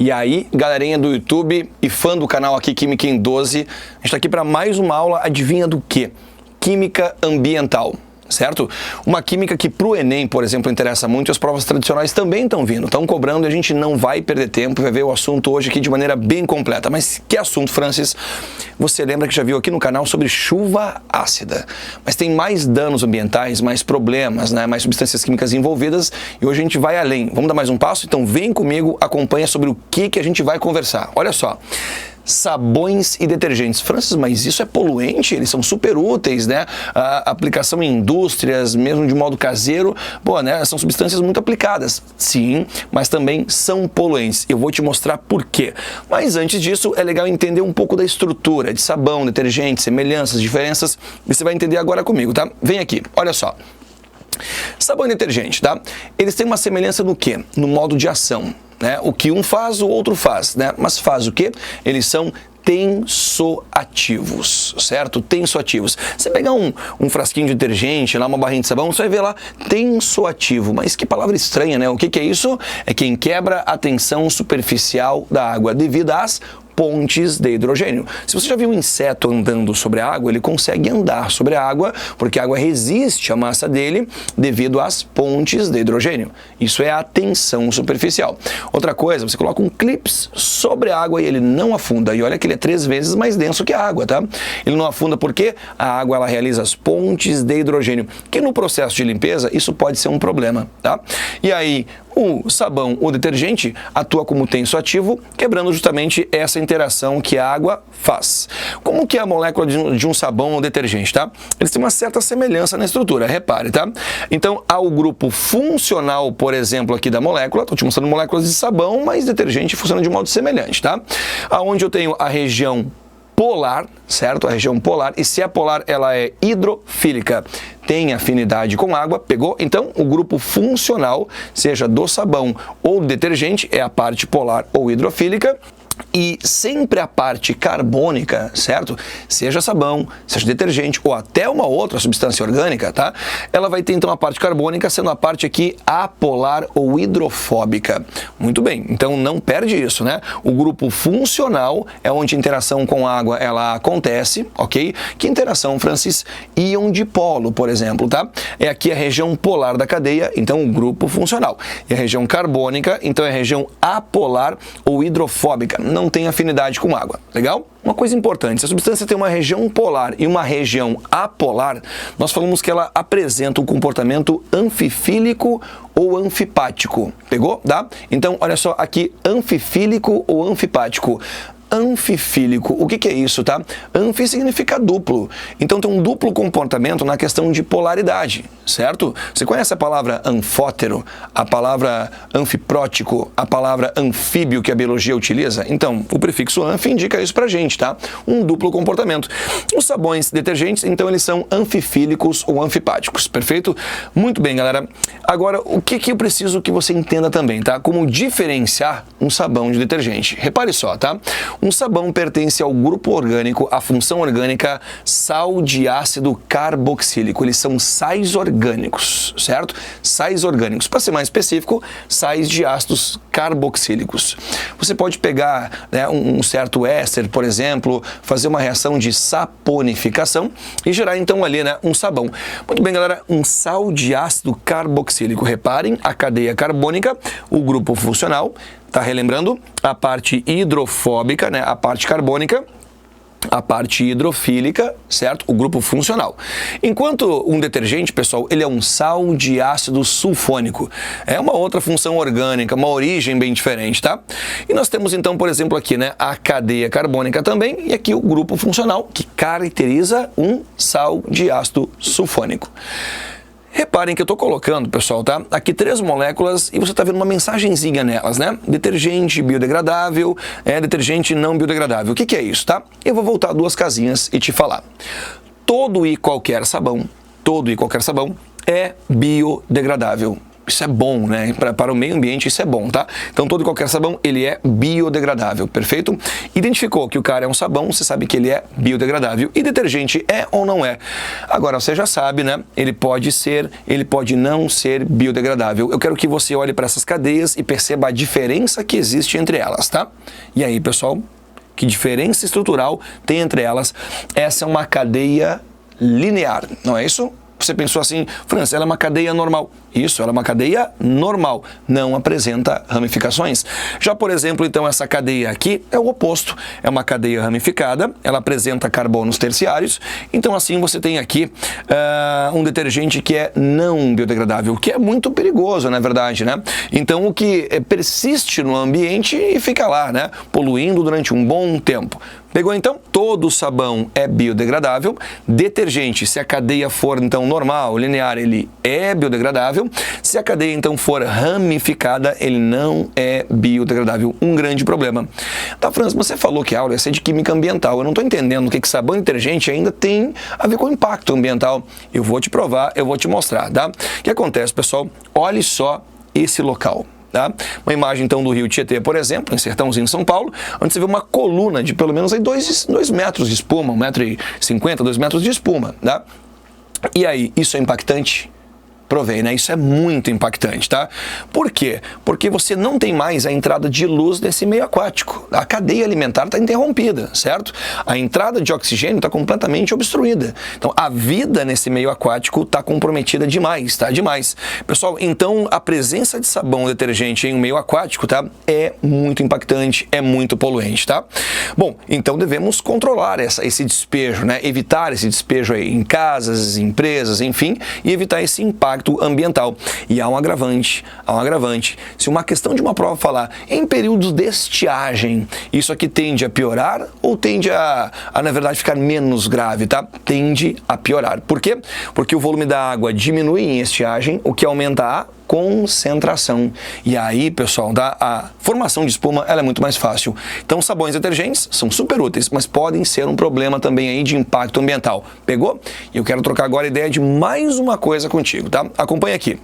E aí, galerinha do YouTube e fã do canal aqui Química em 12, a gente está aqui para mais uma aula, adivinha do quê? Química ambiental, certo? Uma química que para o Enem, por exemplo, interessa muito, as provas tradicionais também estão vindo, estão cobrando e a gente não vai perder tempo, vai ver o assunto hoje aqui de maneira bem completa. Mas que assunto, Francis? Você lembra que já viu aqui no canal sobre chuva ácida, mas tem mais danos ambientais, mais problemas, né? Mais substâncias químicas envolvidas e hoje a gente vai além. Vamos dar mais um passo? Então vem comigo, acompanha sobre o que a gente vai conversar. Olha só. Sabões e detergentes. Francis, mas isso é poluente? Eles são super úteis, né? A aplicação em indústrias, mesmo de modo caseiro, pô, né? São substâncias muito aplicadas. Sim, mas também são poluentes. Eu vou te mostrar por quê. Mas antes disso, é legal entender um pouco da estrutura de sabão, detergente, semelhanças, diferenças. E você vai entender agora comigo, tá? Vem aqui, olha só. Sabão e detergente, tá? Eles têm uma semelhança no quê? No modo de ação, né? O que um faz, o outro faz, né? Mas faz o quê? Eles são tensoativos, certo? Tensoativos. Você pegar um frasquinho de detergente, lá uma barrinha de sabão, você vai ver lá, tensoativo. Mas que palavra estranha, né? O que é isso? É quem quebra a tensão superficial da água devido às pontes de hidrogênio. Se você já viu um inseto andando sobre a água, ele consegue andar sobre a água porque a água resiste à massa dele devido às pontes de hidrogênio. Isso é a tensão superficial. Outra coisa, você coloca um clips sobre a água e ele não afunda. E olha que ele é 3 vezes mais denso que a água, tá? Ele não afunda porque a água ela realiza as pontes de hidrogênio, que no processo de limpeza isso pode ser um problema, tá? E aí, o sabão, o detergente, atua como tensoativo, quebrando justamente essa interação que a água faz. Como que é a molécula de um sabão ou detergente, tá? Eles têm uma certa semelhança na estrutura, repare, tá? Então, há o grupo funcional, por exemplo, aqui da molécula, estou te mostrando moléculas de sabão, mas detergente funciona de modo semelhante, tá? Aonde eu tenho a região polar, certo? A região polar, e se é polar, ela é hidrofílica, tem afinidade com água, pegou? Então, o grupo funcional, seja do sabão ou do detergente, é a parte polar ou hidrofílica, e sempre a parte carbônica, certo? Seja sabão, seja detergente ou até uma outra substância orgânica, tá? Ela vai ter então a parte carbônica sendo a parte aqui apolar ou hidrofóbica. Muito bem, então não perde isso, né? O grupo funcional é onde a interação com água ela acontece, ok? Que interação, Francis? Íon dipolo, por exemplo, tá? É aqui a região polar da cadeia, então o grupo funcional. E a região carbônica, então é a região apolar ou hidrofóbica. Não tem afinidade com água, legal? Uma coisa importante, se a substância tem uma região polar e uma região apolar, nós falamos que ela apresenta um comportamento anfifílico ou anfipático, pegou? Tá? Então, olha só aqui, anfifílico ou anfipático. Anfifílico, o que é isso, tá? Anfi significa duplo, então tem um duplo comportamento na questão de polaridade, certo? Você conhece a palavra anfótero, a palavra anfiprótico, a palavra anfíbio que a biologia utiliza? Então, o prefixo anfi indica isso pra gente, tá? Um duplo comportamento. Os sabões detergentes, então, eles são anfifílicos ou anfipáticos, perfeito? Muito bem, galera. Agora, o que eu preciso que você entenda também, tá? Como diferenciar um sabão de detergente. Repare só, tá? Um sabão pertence ao grupo orgânico, à função orgânica sal de ácido carboxílico. Eles são sais orgânicos, certo? Sais orgânicos. Para ser mais específico, sais de ácidos carboxílicos. Você pode pegar, né, um certo éster, por exemplo, fazer uma reação de saponificação e gerar então ali, né, um sabão. Muito bem, galera, um sal de ácido carboxílico. Reparem, a cadeia carbônica, o grupo funcional, tá relembrando? A parte hidrofóbica, né? A parte carbônica, a parte hidrofílica, certo? O grupo funcional. Enquanto um detergente, pessoal, ele é um sal de ácido sulfônico. É uma outra função orgânica, uma origem bem diferente, tá? E nós temos então, por exemplo, aqui, né, a cadeia carbônica também e aqui o grupo funcional que caracteriza um sal de ácido sulfônico. Reparem que eu estou colocando, pessoal, tá? Aqui 3 moléculas e você está vendo uma mensagenzinha nelas, né? Detergente biodegradável, detergente não biodegradável. O que é isso, tá? Eu vou voltar 2 casinhas e te falar. Todo e qualquer sabão é biodegradável. Isso é bom, né? Para o meio ambiente isso é bom, tá? Então todo e qualquer sabão, ele é biodegradável, perfeito? Identificou que o cara é um sabão, você sabe que ele é biodegradável. E detergente é ou não é? Agora você já sabe, né? Ele pode ser, ele pode não ser biodegradável. Eu quero que você olhe para essas cadeias e perceba a diferença que existe entre elas, tá? E aí, pessoal, que diferença estrutural tem entre elas? Essa é uma cadeia linear, não é isso? Você pensou assim, França, ela é uma cadeia normal. Isso, ela é uma cadeia normal, não apresenta ramificações. Já, por exemplo, então, essa cadeia aqui é o oposto. É uma cadeia ramificada, ela apresenta carbonos terciários. Então, assim, você tem aqui um detergente que é não biodegradável, que é muito perigoso, na verdade, né? Então, o que persiste no ambiente e fica lá, né? Poluindo durante um bom tempo. Pegou, então? Todo sabão é biodegradável. Detergente, se a cadeia for, então, normal, linear, ele é biodegradável. Se a cadeia, então, for ramificada, ele não é biodegradável. Um grande problema. Tá, França, você falou que a aula ia ser de química ambiental. Eu não estou entendendo o que sabão e detergente ainda tem a ver com impacto ambiental. Eu vou te provar, eu vou te mostrar, tá? O que acontece, pessoal? Olhe só esse local. Tá? Uma imagem então do rio Tietê, por exemplo, em Sertãozinho, São Paulo, onde você vê uma coluna de pelo menos 2 metros de espuma, 1,50 m, 2 metros de espuma. Tá? E aí, isso é impactante? Provei, né? Isso é muito impactante, tá? Por quê? Porque você não tem mais a entrada de luz nesse meio aquático. A cadeia alimentar está interrompida, certo? A entrada de oxigênio está completamente obstruída. Então, a vida nesse meio aquático está comprometida demais, tá? Demais. Pessoal, então, a presença de sabão detergente em um meio aquático, tá? É muito impactante, é muito poluente, tá? Bom, então devemos controlar esse despejo, né? Evitar esse despejo aí em casas, empresas, enfim, e evitar esse impacto ambiental. E há um agravante. Se uma questão de uma prova falar em períodos de estiagem, isso aqui tende a piorar ou tende a na verdade, ficar menos grave, tá? Tende a piorar. Por quê? Porque o volume da água diminui em estiagem, o que aumenta a concentração. E aí, pessoal, a formação de espuma ela é muito mais fácil. Então, sabões e detergentes são super úteis, mas podem ser um problema também aí de impacto ambiental. Pegou? E eu quero trocar agora a ideia de mais uma coisa contigo, tá? Acompanha aqui.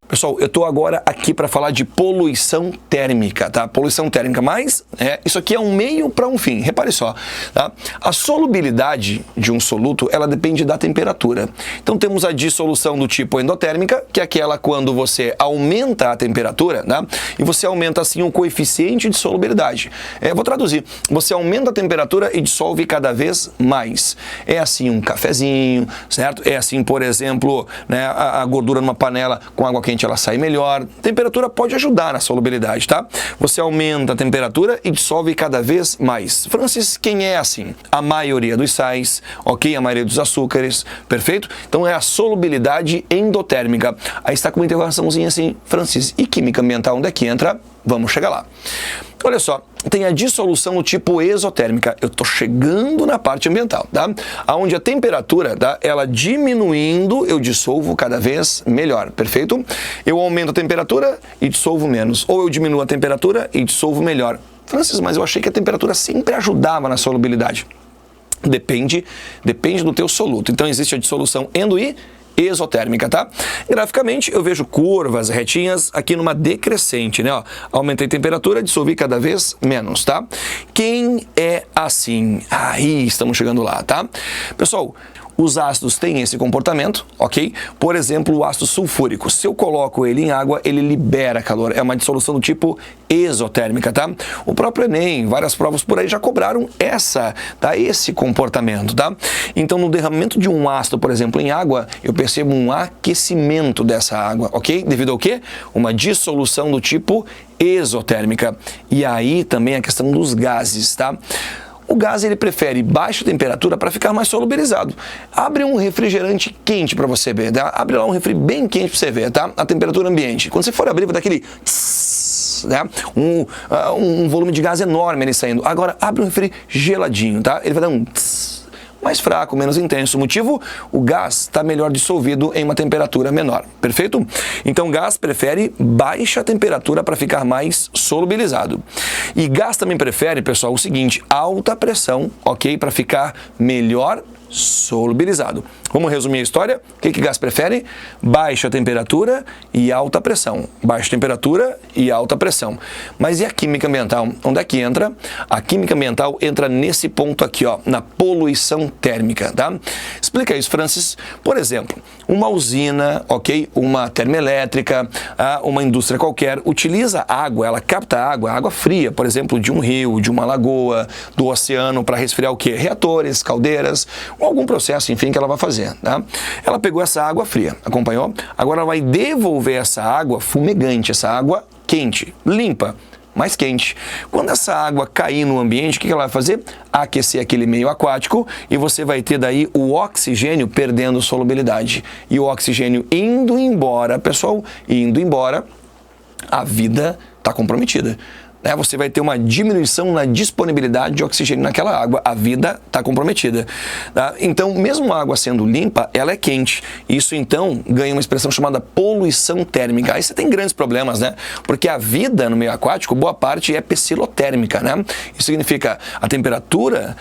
Pessoal, eu estou agora aqui para falar de poluição térmica, tá? Poluição térmica, mas isso aqui é um meio para um fim. Repare só, tá? A solubilidade de um soluto, ela depende da temperatura. Então temos a dissolução do tipo endotérmica, que é aquela quando você aumenta a temperatura, né? E você aumenta assim o coeficiente de solubilidade. Vou traduzir. Você aumenta a temperatura e dissolve cada vez mais. É assim um cafezinho, certo? É assim, por exemplo, né, a gordura numa panela com água quente ela sai melhor. Temperatura pode ajudar na solubilidade, tá? Você aumenta a temperatura e dissolve cada vez mais. Francis, quem é assim? A maioria dos sais, ok? A maioria dos açúcares, perfeito? Então é a solubilidade endotérmica. Aí está com uma interrogaçãozinha assim, Francis, e química ambiental, onde é que entra? Vamos chegar lá. Olha só, tem a dissolução do tipo exotérmica. Eu estou chegando na parte ambiental, tá? Onde a temperatura, tá? Ela diminuindo, eu dissolvo cada vez melhor, perfeito? Eu aumento a temperatura e dissolvo menos. Ou eu diminuo a temperatura e dissolvo melhor. Francis, mas eu achei que a temperatura sempre ajudava na solubilidade. Depende do teu soluto. Então existe a dissolução endo e exotérmica, tá? Graficamente, eu vejo curvas retinhas aqui numa decrescente, né? Ó, aumentei a temperatura, dissolvi cada vez menos, tá? Quem é assim? Aí estamos chegando lá, tá? Pessoal, os ácidos têm esse comportamento, ok? Por exemplo, o ácido sulfúrico. Se eu coloco ele em água, ele libera calor. É uma dissolução do tipo exotérmica, tá? O próprio Enem, várias provas por aí já cobraram esse comportamento, tá? Então, no derramamento de um ácido, por exemplo, em água, eu percebo um aquecimento dessa água, ok? Devido ao quê? Uma dissolução do tipo exotérmica. E aí também a questão dos gases, tá? O gás ele prefere baixa temperatura para ficar mais solubilizado. Abre um refrigerante quente para você ver, tá? Abre lá um refri bem quente para você ver, tá? A temperatura ambiente. Quando você for abrir, vai dar aquele tss, né? Um volume de gás enorme ali saindo. Agora, abre um refri geladinho, tá? Ele vai dar um tss, mais fraco, menos intenso. O motivo? O gás está melhor dissolvido em uma temperatura menor. Perfeito? Então, o gás prefere baixa temperatura para ficar mais solubilizado. E gás também prefere, pessoal, o seguinte, alta pressão, ok? Para ficar melhor solubilizado. Vamos resumir a história? O que gás prefere? Baixa temperatura e alta pressão. Baixa temperatura e alta pressão. Mas e a química ambiental? Onde é que entra? A química ambiental entra nesse ponto aqui, ó, na poluição térmica, tá? Explica isso, Francis. Por exemplo, uma usina, ok? Uma termoelétrica, uma indústria qualquer, utiliza água, ela capta água fria, por exemplo, de um rio, de uma lagoa, do oceano, para resfriar o quê? Reatores, caldeiras, ou algum processo, enfim, que ela vai fazer, tá? Ela pegou essa água fria, acompanhou? Agora ela vai devolver essa água fumegante, essa água quente, limpa, mais quente. Quando essa água cair no ambiente, o que ela vai fazer? Aquecer aquele meio aquático e você vai ter daí o oxigênio perdendo solubilidade. E o oxigênio indo embora, pessoal, indo embora, a vida está comprometida. Você vai ter uma diminuição na disponibilidade de oxigênio naquela água, a vida está comprometida. Tá? Então, mesmo a água sendo limpa, ela é quente. Isso, então, ganha uma expressão chamada poluição térmica. Aí você tem grandes problemas, né? Porque a vida no meio aquático, boa parte é psilotérmica, né? Isso significa a temperatura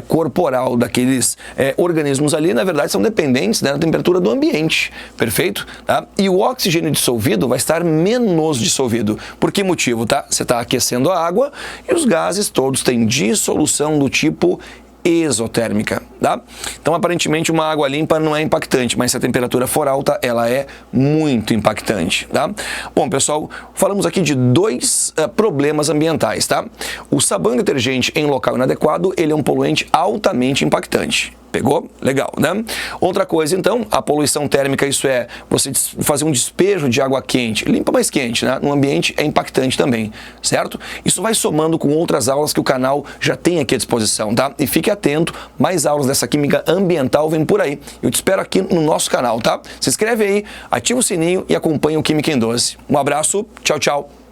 corporal daqueles organismos ali, na verdade, são dependentes da temperatura do ambiente, perfeito? Tá? E o oxigênio dissolvido vai estar menos dissolvido. Por que motivo, tá? Você está aquecendo a água e os gases todos têm dissolução do tipo exotérmica, tá? Então, aparentemente, uma água limpa não é impactante, mas se a temperatura for alta, ela é muito impactante, tá? Bom, pessoal, falamos aqui de dois problemas ambientais, tá? O sabão detergente em local inadequado, ele é um poluente altamente impactante. Pegou? Legal, né? Outra coisa, então, a poluição térmica, isso é você fazer um despejo de água quente, limpa mais quente, né? No ambiente é impactante também, certo? Isso vai somando com outras aulas que o canal já tem aqui à disposição, tá? E fique atento, mais aulas dessa química ambiental vem por aí. Eu te espero aqui no nosso canal, tá? Se inscreve aí, ativa o sininho e acompanha o Química em 12. Um abraço, tchau, tchau!